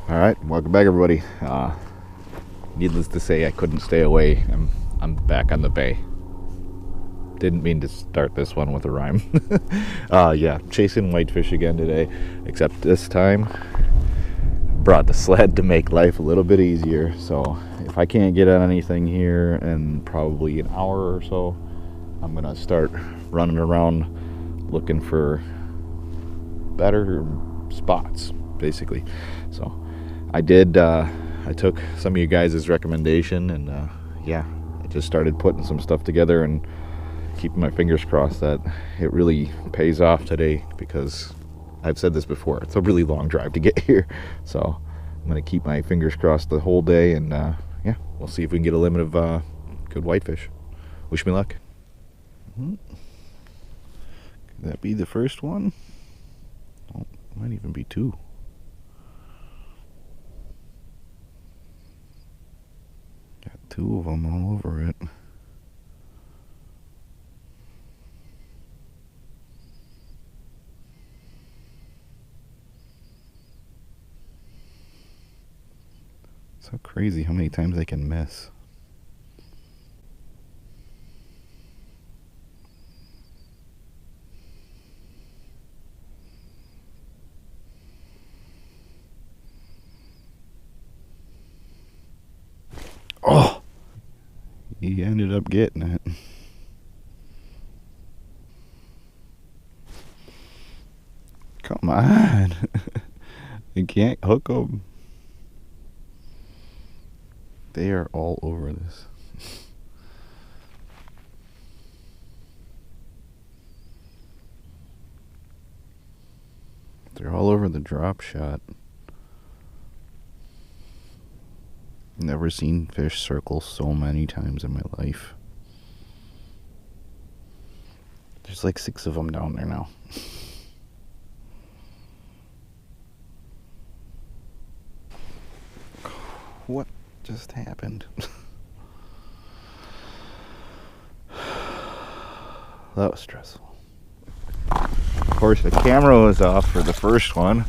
All right, welcome back, everybody. Needless to say, I couldn't stay away. I'm back on the bay. Didn't mean to start this one with a rhyme. Yeah, chasing whitefish again today, except this time brought the sled to make life a little bit easier. So if I can't get on anything here in probably an hour or so, I'm gonna start running around looking for better spots, basically. So I took some of you guys' recommendation, and yeah, I just started putting some stuff together and keeping my fingers crossed that it really pays off today, because I've said this before, it's a really long drive to get here. So I'm going to keep my fingers crossed the whole day, and yeah, we'll see if we can get a limit of good whitefish. Wish me luck. Could that be the first one? Oh, might even be two. Got two of them all over it. So crazy how many times I can miss. Oh! He ended up getting it. Come on. You can't hook them. They are all over this. They're all over the drop shot. Never seen fish circle so many times in my life. There's like 6 of them down there now. What just happened? That was stressful. Of course, the camera was off for the first one.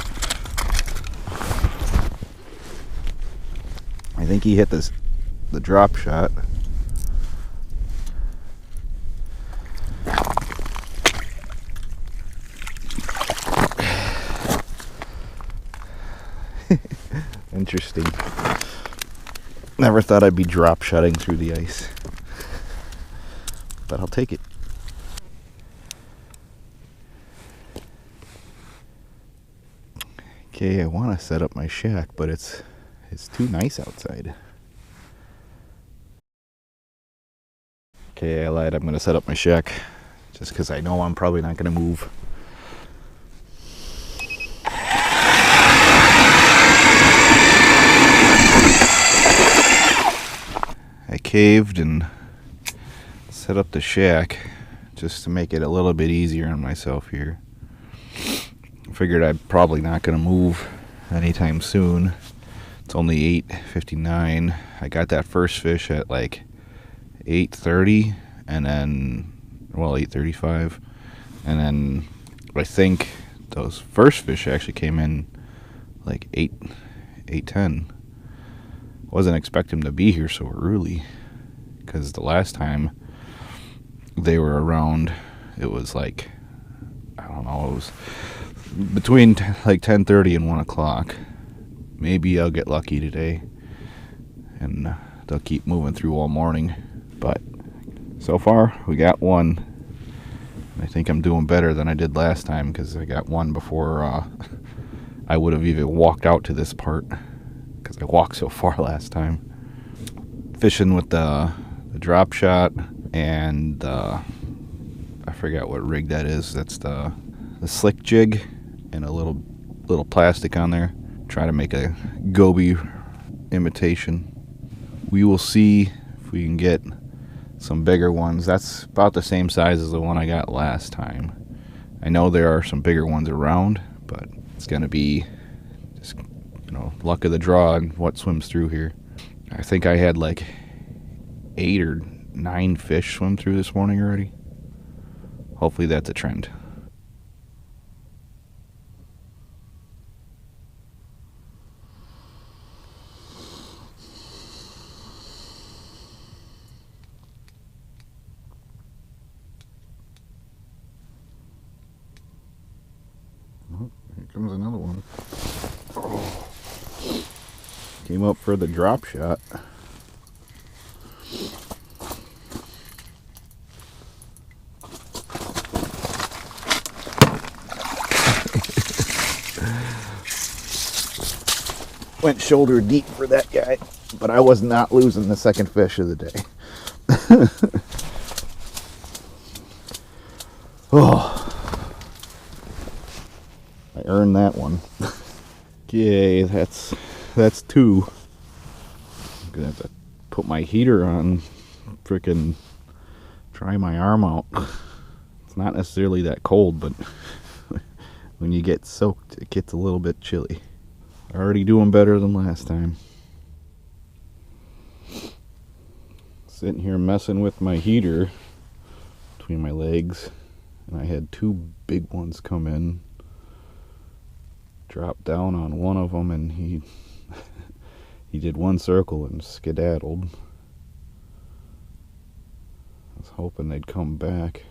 I think he hit the drop shot. Interesting. Never thought I'd be drop shotting through the ice, but I'll take it. Okay, I want to set up my shack, but it's too nice outside. Okay, I lied. I'm going to set up my shack just because I know I'm probably not going to move. I caved and set up the shack just to make it a little bit easier on myself here. Figured I'm probably not going to move anytime soon. It's only 8:59. I got that first fish at like 8:30, and then, well, 8:35, and then I think those first fish actually came in like 8:10. Wasn't expecting them to be here so early, because the last time they were around, it was like, I don't know, it was between like 10:30 and 1 o'clock. Maybe I'll get lucky today, and they'll keep moving through all morning. But so far, we got one. I think I'm doing better than I did last time, because I got one before I would have even walked out to this part, because I walked so far last time. Fishing with the drop shot and I forgot what rig that is. That's the slick jig and a little plastic on there. Try to make a goby imitation. We will see if we can get some bigger ones. That's about the same size as the one I got last time. I know there are some bigger ones around, but it's gonna be just, luck of the draw and what swims through here. I think I had like 8 or 9 fish swim through this morning already. Hopefully that's a trend. comes another one. Oh. Came up for the drop shot. Went shoulder deep for that guy, but I was not losing the second fish of the day. Oh, I earned that one. Okay, that's two. I'm gonna have to put my heater on, frickin' dry my arm out. It's not necessarily that cold, but when you get soaked, it gets a little bit chilly. Already doing better than last time. Sitting here messing with my heater between my legs, and I had two big ones come in. Dropped down on one of them, and he did one circle and skedaddled. I was hoping they'd come back.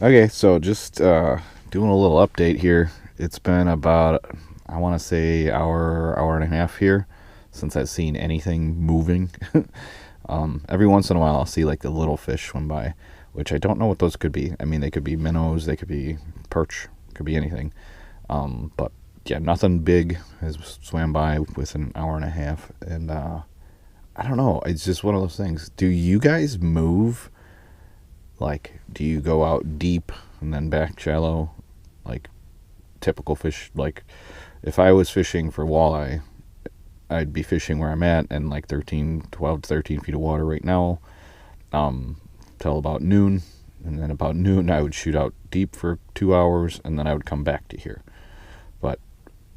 Okay, so just doing a little update here. It's been about, I want to say, hour and a half here since I've seen anything moving. Every once in a while I'll see like the little fish swim by, which I don't know what those could be. I mean, they could be minnows, they could be perch, could be anything. But yeah, nothing big has swam by within an hour and a half. And I don't know, it's just one of those things. Do you guys move? Like, do you go out deep and then back shallow? Like typical fish, like if I was fishing for walleye, I'd be fishing where I'm at and like 12 to 13 feet of water right now, till about noon. And then about noon I would shoot out deep for 2 hours and then I would come back to here. But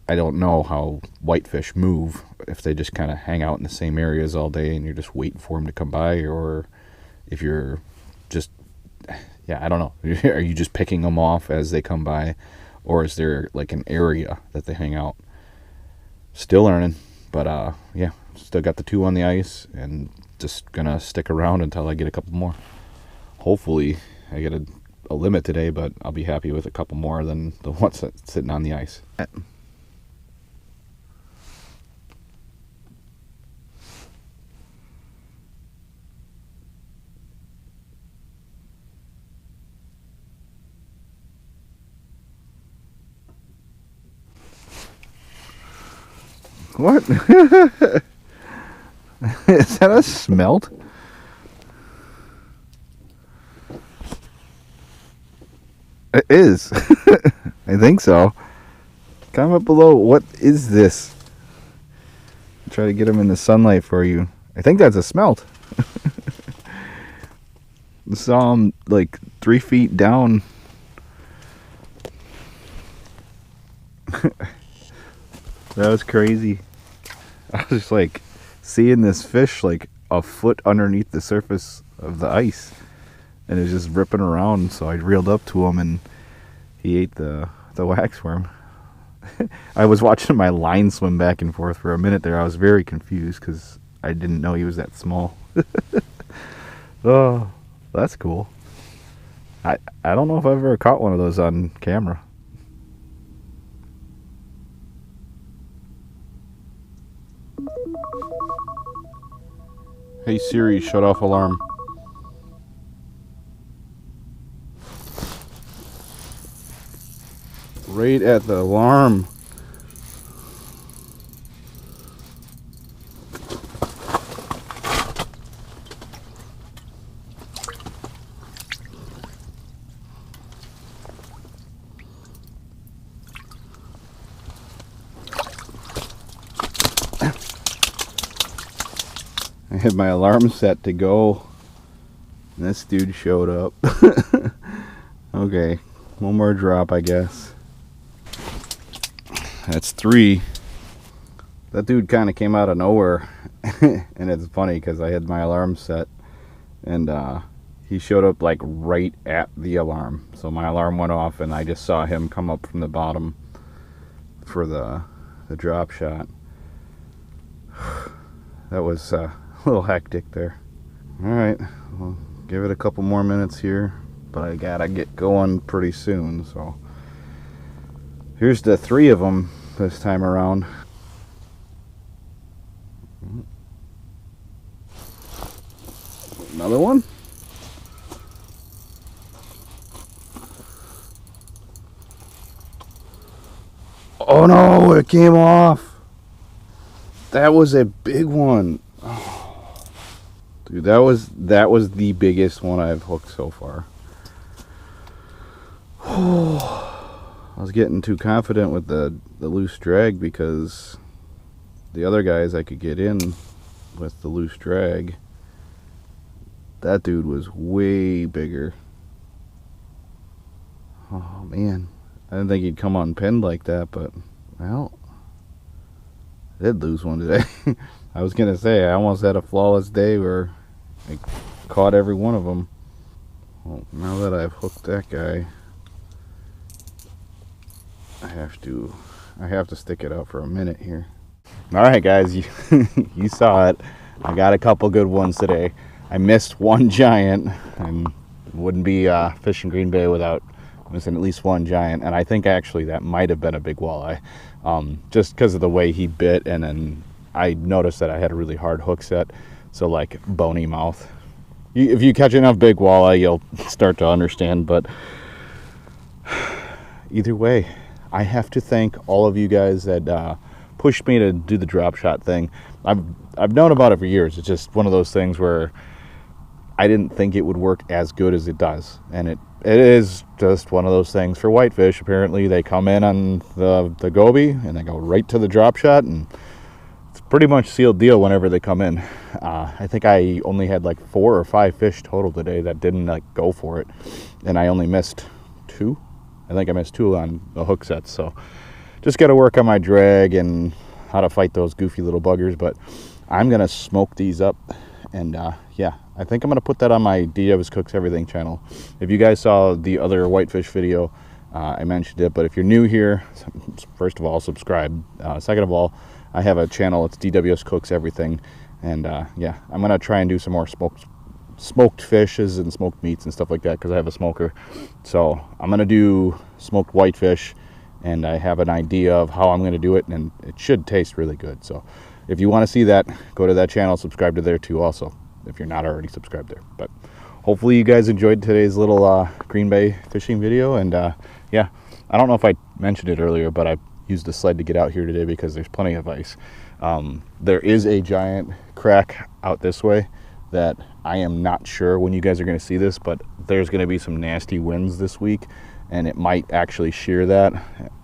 I don't know how whitefish move, if they just kind of hang out in the same areas all day and you're just waiting for them to come by, or if you're just, yeah, I don't know. Are you just picking them off as they come by, or is there like an area that they hang out? Still learning, but yeah, still got the two on the ice and just gonna stick around until I get a couple more. Hopefully I get a limit today, but I'll be happy with a couple more than the ones that's sitting on the ice. What? Is that a smelt? It is. I think so. Comment below, what is this? Try to get them in the sunlight for you. I think that's a smelt. I saw him like 3 feet down. That was crazy. I was just like seeing this fish like a foot underneath the surface of the ice, and it was just ripping around. So I reeled up to him, and he ate the waxworm. I was watching my line swim back and forth for a minute there. I was very confused because I didn't know he was that small. Oh, that's cool. I don't know if I've ever caught one of those on camera. Hey Siri, shut off alarm. Right at the alarm. I had my alarm set to go, and this dude showed up. Okay, one more drop, I guess. That's 3. That dude kind of came out of nowhere. And it's funny because I had my alarm set, and he showed up like right at the alarm. So my alarm went off and I just saw him come up from the bottom for the drop shot. That was a little hectic there. Alright, we'll give it a couple more minutes here, but I gotta get going pretty soon, so Here's the 3 of them this time around. Another one. Oh no, it came off. That was a big one. Oh, dude, that was the biggest one I've hooked so far. I was getting too confident with the loose drag because the other guys I could get in with the loose drag. That dude was way bigger. Oh man, I didn't think he'd come unpinned like that, but well, I did lose one today. I was gonna say I almost had a flawless day where I caught every one of them. Well, now that I've hooked that guy, I have to stick it out for a minute here. All right, guys, you saw it. I got a couple good ones today. I missed one giant, and wouldn't be fishing Green Bay without missing at least one giant. And I think actually that might have been a big walleye, just because of the way he bit. And then I noticed that I had a really hard hook set, so like bony mouth. If you catch enough big walleye, you'll start to understand. But either way, I have to thank all of you guys that pushed me to do the drop shot thing. I've known about it for years. It's just one of those things where I didn't think it would work as good as it does, and it is just one of those things for whitefish. Apparently they come in on the goby and they go right to the drop shot, and it's pretty much sealed deal whenever they come in. I think I only had like 4 or 5 fish total today that didn't like go for it, and I only missed 2. I think I missed 2 on the hook sets, so just got to work on my drag and how to fight those goofy little buggers. But I'm gonna smoke these up, and yeah, I think I'm gonna put that on my DW's Cooks Everything channel. If you guys saw the other whitefish video, I mentioned it, but if you're new here, first of all, subscribe. Second of all, I have a channel. It's DW's Cooks Everything, and yeah, I'm gonna try and do some more smoked fishes and smoked meats and stuff like that because I have a smoker. So I'm gonna do smoked whitefish, and I have an idea of how I'm gonna do it, and it should taste really good. So if you want to see that, go to that channel, subscribe to there too also, if you're not already subscribed there. But hopefully you guys enjoyed today's little Green Bay fishing video. And yeah, I don't know if I mentioned it earlier, but I used the sled to get out here today because there's plenty of ice. There is a giant crack out this way that I am not sure when you guys are going to see this, but there's going to be some nasty winds this week, and it might actually shear that.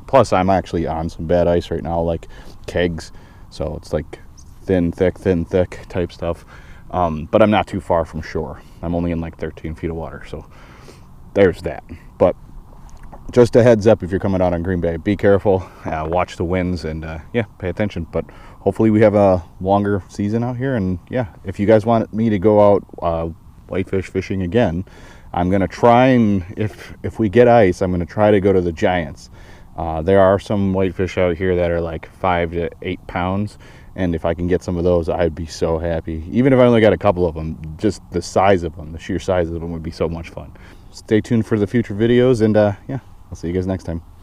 Plus, I'm actually on some bad ice right now, like kegs. So it's like thin, thick type stuff. But I'm not too far from shore. I'm only in like 13 feet of water. So there's that. But just a heads up, if you're coming out on Green Bay, be careful, watch the winds, and yeah, pay attention. But hopefully we have a longer season out here. And yeah, if you guys want me to go out whitefish fishing again, I'm going to try, and if we get ice, I'm going to try to go to the giants. There are some whitefish out here that are like 5 to 8 pounds, and if I can get some of those, I'd be so happy. Even if I only got a couple of them, just the size of them, the sheer size of them would be so much fun. Stay tuned for the future videos, and yeah, I'll see you guys next time.